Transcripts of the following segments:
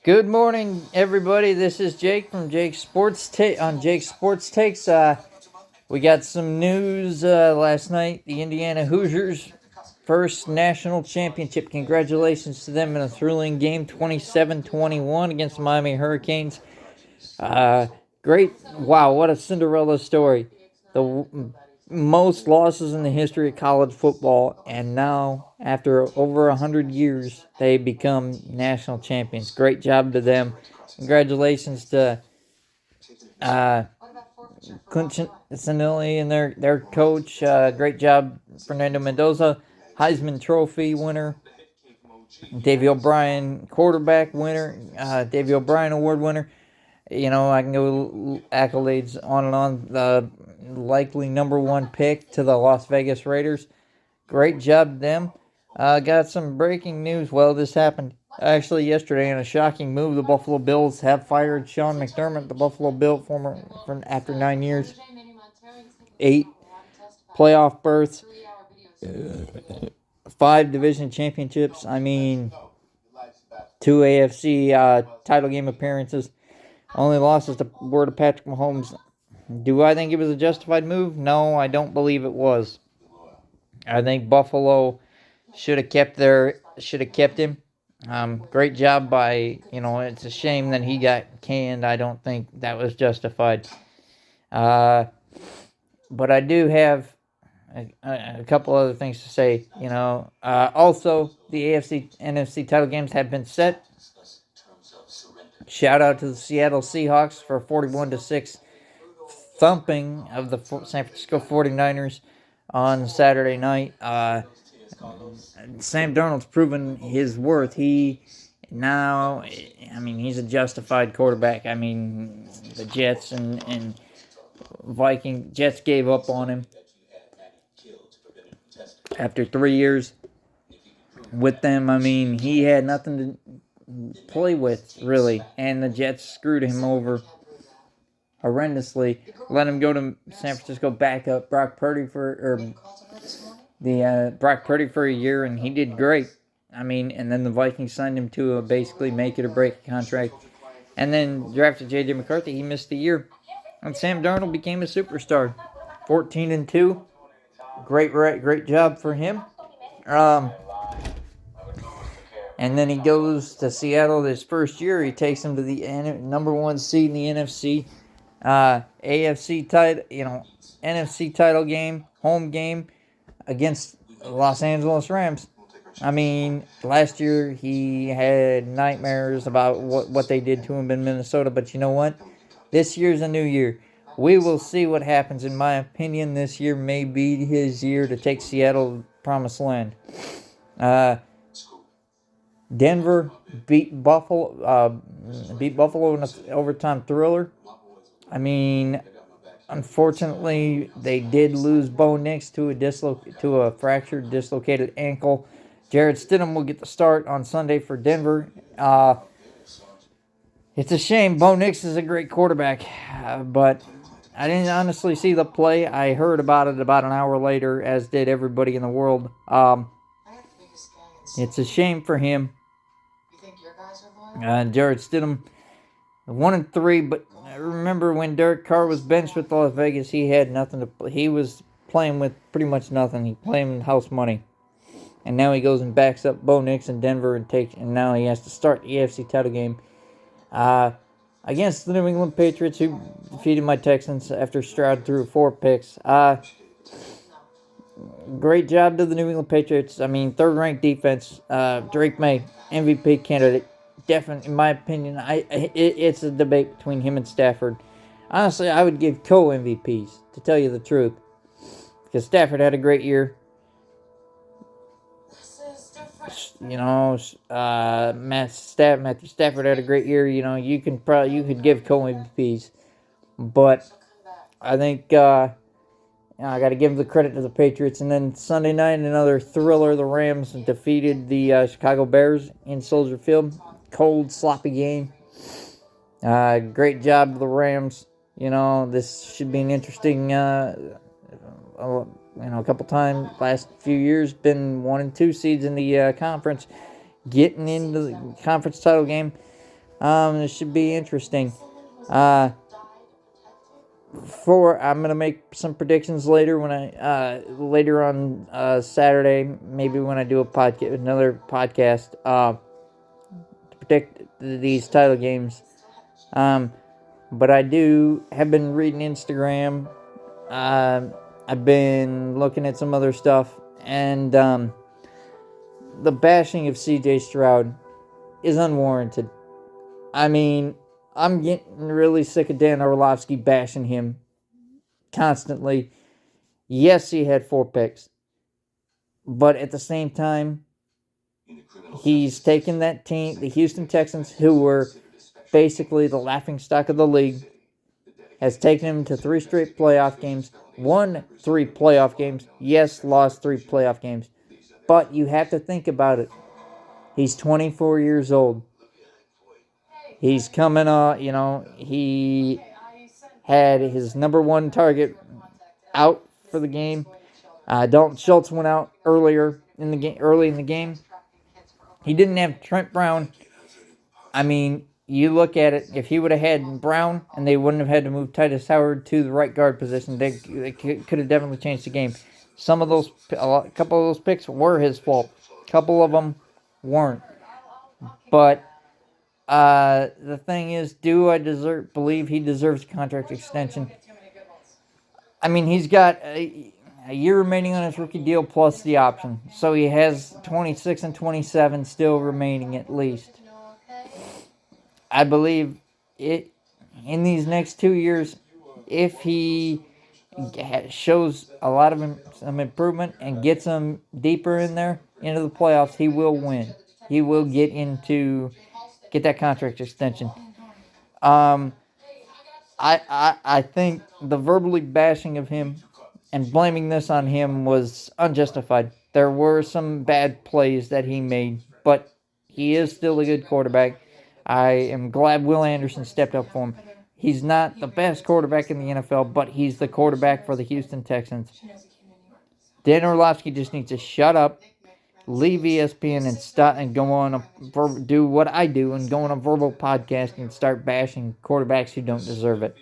Good morning, everybody. This is Jake from Jake's Sports Takes. We got some news last night. The Indiana Hoosiers first national championship. Congratulations to them in a thrilling game, 27-21 against the Miami Hurricanes. Uh, Great! Wow, what a Cinderella story. Most losses in the history of college football, and now after over 100 years, they become national champions. Great job to them. Congratulations to uh, Clinton Sanilli and their coach. Great job, Fernando Mendoza, Heisman Trophy winner. Davey O'Brien, quarterback winner. Davey O'Brien Award winner. I can go accolades on and on. The likely number one pick to the Las Vegas Raiders. Great job to them. Got some breaking news. Well, this happened actually yesterday in a shocking move. The Buffalo Bills have fired Sean McDermott, the Buffalo Bill from after 9 years, 8 playoff berths, 5 division championships. I mean, 2 AFC title game appearances. Only losses were to Patrick Mahomes. Do I think it was a justified move? No, I don't believe it was. I think Buffalo should have kept him. Great job by, it's a shame that he got canned. I don't think that was justified. But I do have a couple other things to say. Also, the AFC NFC title games have been set. Shout out to the Seattle Seahawks for a 41-6 thumping of the San Francisco 49ers on Saturday night. Sam Darnold's proven his worth. He's a justified quarterback. The Jets and Jets gave up on him after 3 years with them. He had nothing to play with, really, and the Jets screwed him over horrendously. Let him go to San Francisco, back up Brock Purdy for a year, and he did great. And then the Vikings signed him to a basically make it or break it contract, and then drafted J.J. McCarthy. He missed the year, and Sam Darnold became a superstar. 14-2, great job for him. And then he goes to Seattle this first year. He takes them to the number one seed in the NFC, AFC title, NFC title game, home game against Los Angeles Rams. Last year he had nightmares about what they did to him in Minnesota, but you know what? This year's a new year. We will see what happens. In my opinion, this year may be his year to take Seattle to promised land. Denver beat Buffalo in an overtime thriller. Unfortunately, they did lose Bo Nix to a fractured, dislocated ankle. Jarrett Stidham will get the start on Sunday for Denver. It's a shame. Bo Nix is a great quarterback, but I didn't honestly see the play. I heard about it about an hour later, as did everybody in the world. It's a shame for him. Jarrett Stidham, 1-3, but remember when Derek Carr was benched with Las Vegas, he had nothing to play. He was playing with pretty much nothing. He played with house money. And now he goes and backs up Bo Nix in Denver and now he has to start the AFC title game against the New England Patriots, who defeated my Texans after Stroud threw 4 picks. Great job to the New England Patriots. Third-ranked defense. Drake May, MVP candidate. Definitely, in my opinion, it's a debate between him and Stafford. Honestly, I would give co-MVPs, to tell you the truth, because Stafford had a great year. Matthew Stafford had a great year. You could give co-MVPs, but I think I got to give the credit to the Patriots. And then Sunday night, another thriller. The Rams defeated the Chicago Bears in Soldier Field. Cold, sloppy game. Great job to the Rams. This should be an interesting, a couple times last few years, been 1 and 2 seeds in the conference, getting into the conference title game. This should be interesting. I'm gonna make some predictions later when later on Saturday, maybe when I do another podcast to predict these title games. But I have been reading Instagram. I've been looking at some other stuff, and the bashing of CJ Stroud is unwarranted. I mean, I'm getting really sick of Dan Orlovsky bashing him constantly. Yes, he had 4 picks, but at the same time, he's taken that team, the Houston Texans, who were basically the laughingstock of the league, has taken him to 3 straight playoff games, won 3 playoff games, yes, lost 3 playoff games, but you have to think about it. He's 24 years old. He's coming on, he had his number 1 target out for the game. Dalton Schultz went out early in the game. He didn't have Trent Brown. I mean, you look at it, if he would have had Brown and they wouldn't have had to move Titus Howard to the right guard position, they could have definitely changed the game. A couple of those picks were his fault. A couple of them weren't. But the thing is, do I believe he deserves a contract extension? I mean, he's got a year remaining on his rookie deal plus the option. So he has 26 and 27 still remaining at least. I believe it in these next 2 years, if he shows a lot of some improvement and gets them deeper in there into the playoffs, he will win. He will get that contract extension. I think the verbally bashing of him and blaming this on him was unjustified. There were some bad plays that he made, but he is still a good quarterback. I am glad Will Anderson stepped up for him. He's not the best quarterback in the NFL, but he's the quarterback for the Houston Texans. Dan Orlovsky just needs to shut up, leave ESPN, and stop and go on do what I do and go on a verbal podcast and start bashing quarterbacks who don't deserve it.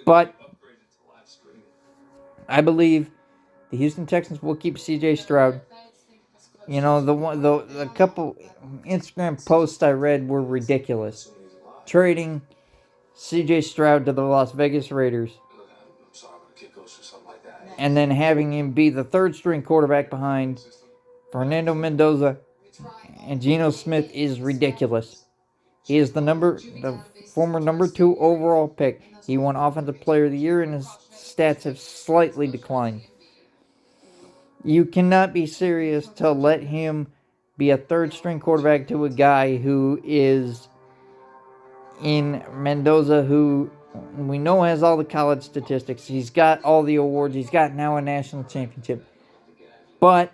But I believe the Houston Texans will keep CJ Stroud. The couple Instagram posts I read were ridiculous. Trading CJ Stroud to the Las Vegas Raiders and then having him be the 3rd string quarterback behind Fernando Mendoza and Geno Smith is ridiculous. He is the former number 2 overall pick. He won Offensive Player of the Year and his stats have slightly declined. You cannot be serious to let him be a 3rd string quarterback to a guy who is in Mendoza, who we know has all the college statistics. He's got all the awards. He's got now a national championship. But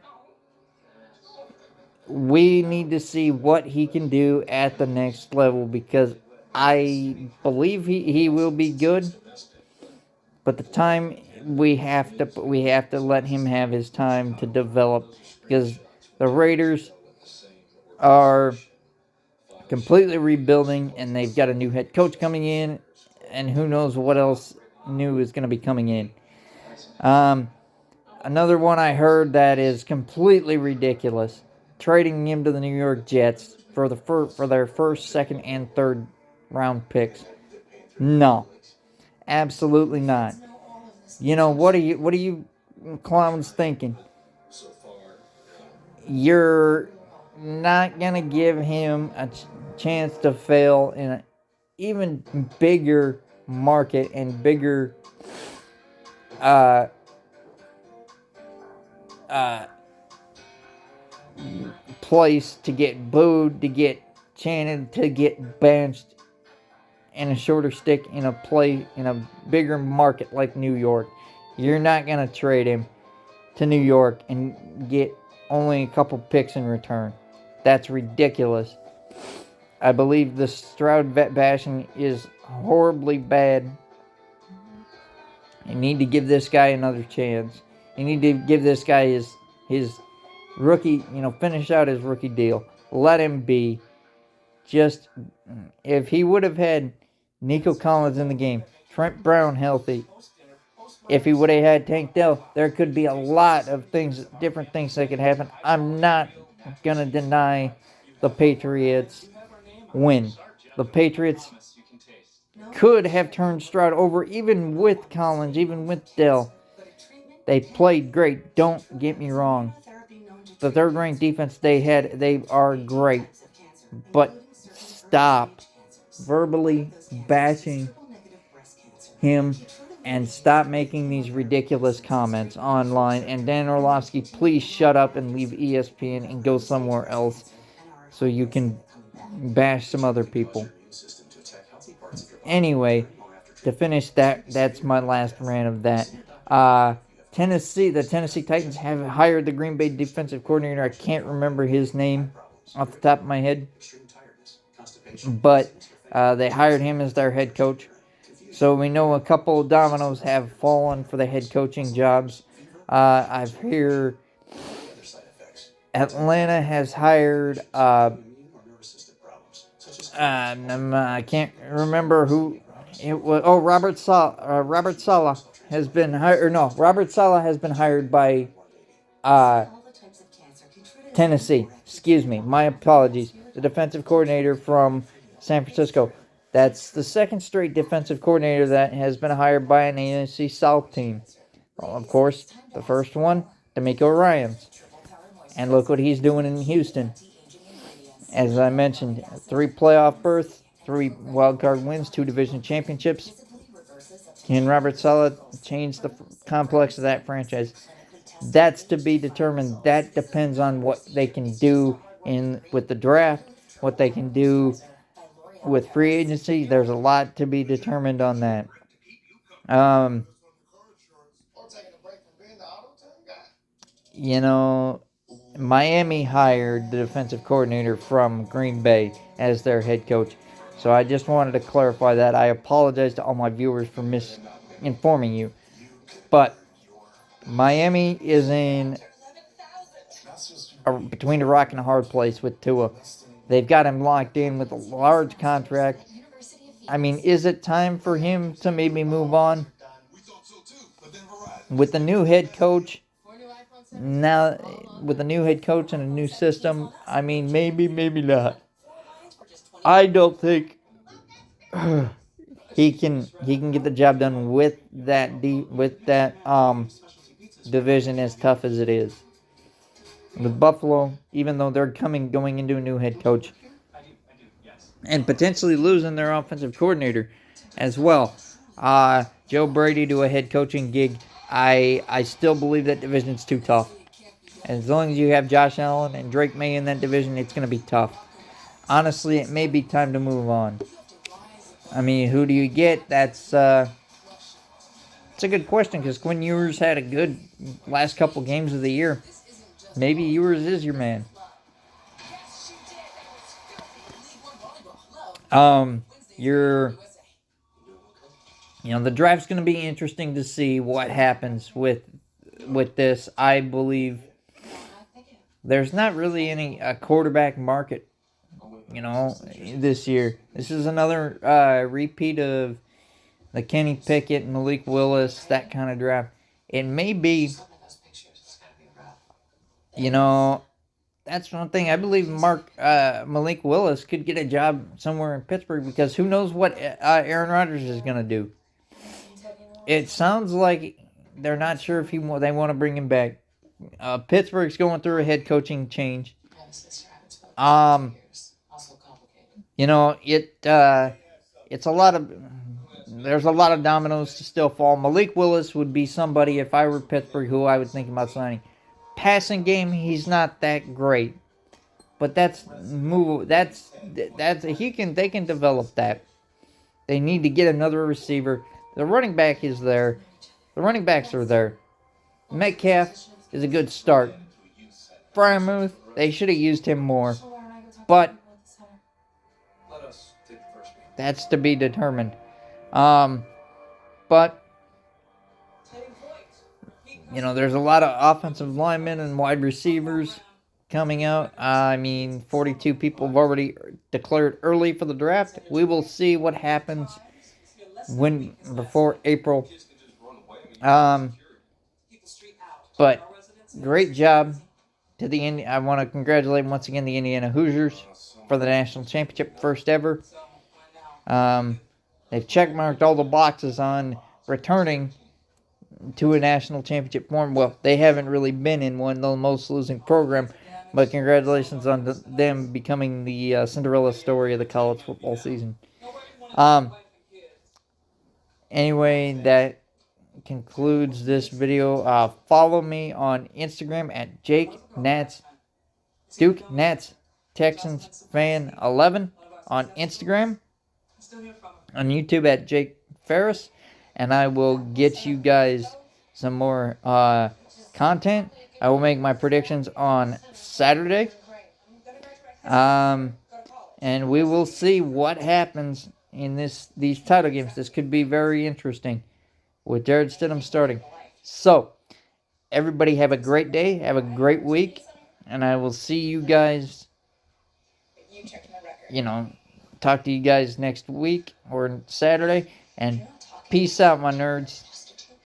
we need to see what he can do at the next level because I believe he will be good. But the time we have to let him have his time to develop because the Raiders are completely rebuilding and they've got a new head coach coming in and who knows what else new is going to be coming in. Another one I heard that is completely ridiculous, trading him to the New York Jets for their 1st, 2nd, and 3rd round picks. No, absolutely not. What are you clowns thinking? You're not gonna give him a chance to fail in an even bigger market and bigger place to get booed, to get chanted, to get benched in a shorter stick in a bigger market like New York. You're not going to trade him to New York and get only a couple picks in return. That's ridiculous. I believe the Stroud vet bashing is horribly bad. You need to give this guy another chance. You need to give this guy his rookie, finish out his rookie deal. Let him be. just if he would have had Nico Collins in the game, Trent Brown healthy, if he would have had Tank Dell, there could be a lot of things, different things that could happen. I'm not going to deny the Patriots win. The Patriots could have turned Stroud over even with Collins, even with Dell. They played great. Don't get me wrong. The third-ranked defense they are great. But stop verbally bashing him and stop making these ridiculous comments online. And Dan Orlovsky, please shut up and leave ESPN and go somewhere else so you can bash some other people. Anyway, to finish that's my last rant of that. The Tennessee Titans have hired the Green Bay defensive coordinator. I can't remember his name off the top of my head, but they hired him as their head coach. So we know a couple of dominoes have fallen for the head coaching jobs. I've heard Atlanta has hired. I can't remember who it was. Oh, Robert Saleh has been hired. No, Robert Saleh has been hired by Tennessee. Excuse me. My apologies. The defensive coordinator from San Francisco. That's the second straight defensive coordinator that has been hired by an NFC South team. Well, of course, the first one, D'Amico Ryans. And look what he's doing in Houston. As I mentioned, 3 playoff berths, 3 wildcard wins, 2 division championships. Can Robert Saleh change the complex of that franchise? That's to be determined. That depends on what they can do with the draft, what they can do with free agency. There's a lot to be determined on that. Miami hired the defensive coordinator from Green Bay as their head coach. So I just wanted to clarify that. I apologize to all my viewers for misinforming you. But Miami is between a rock and a hard place with Tua. They've got him locked in with a large contract. I mean, is it time for him to maybe move on? With the new head coach, now with a new head coach and a new system, I mean, maybe not. I don't think he can get the job done with that division as tough as it is. With Buffalo, even though they're going into a new head coach and potentially losing their offensive coordinator as well. Joe Brady to a head coaching gig. I still believe that division's too tough. As long as you have Josh Allen and Drake May in that division, it's going to be tough. Honestly, it may be time to move on. I mean, who do you get? It's a good question because Quinn Ewers had a good last couple games of the year. Maybe Ewers is your man. The draft's going to be interesting to see what happens with this. I believe there's not really any quarterback market, this year. This is another repeat of the Kenny Pickett, Malik Willis, that kind of draft. It may be, that's one thing. I believe Malik Willis could get a job somewhere in Pittsburgh because who knows what Aaron Rodgers is going to do. It sounds like they're not sure if they want to bring him back. Pittsburgh's going through a head coaching change. It's a lot of. There's a lot of dominoes to still fall. Malik Willis would be somebody, if I were Pittsburgh, who I would think about signing. Passing game, he's not that great, but they can develop that. They need to get another receiver. The running back is there. The running backs are there. Metcalf is a good start. Freiermuth, they should have used him more, but that's to be determined. But there's a lot of offensive linemen and wide receivers coming out. I mean, 42 people have already declared early for the draft. We will see what happens before April. But great job to the I want to congratulate once again the Indiana Hoosiers for the national championship, first ever. They've checkmarked all the boxes on returning to a national championship form. Well, they haven't really been in one, the most losing program. But congratulations on them becoming the Cinderella story of the college football season. Anyway, that concludes this video. Follow me on Instagram at Jake Nats, Duke Nats Texans Fan 11 on Instagram. On YouTube at Jake Ferris, and I will get you guys some more content. I will make my predictions on Saturday. And we will see what happens in these title games. This could be very interesting with Jared Stidham starting. So, everybody have a great day. Have a great week. And I will see you guys, talk to you guys next week or Saturday. And peace out, my nerds.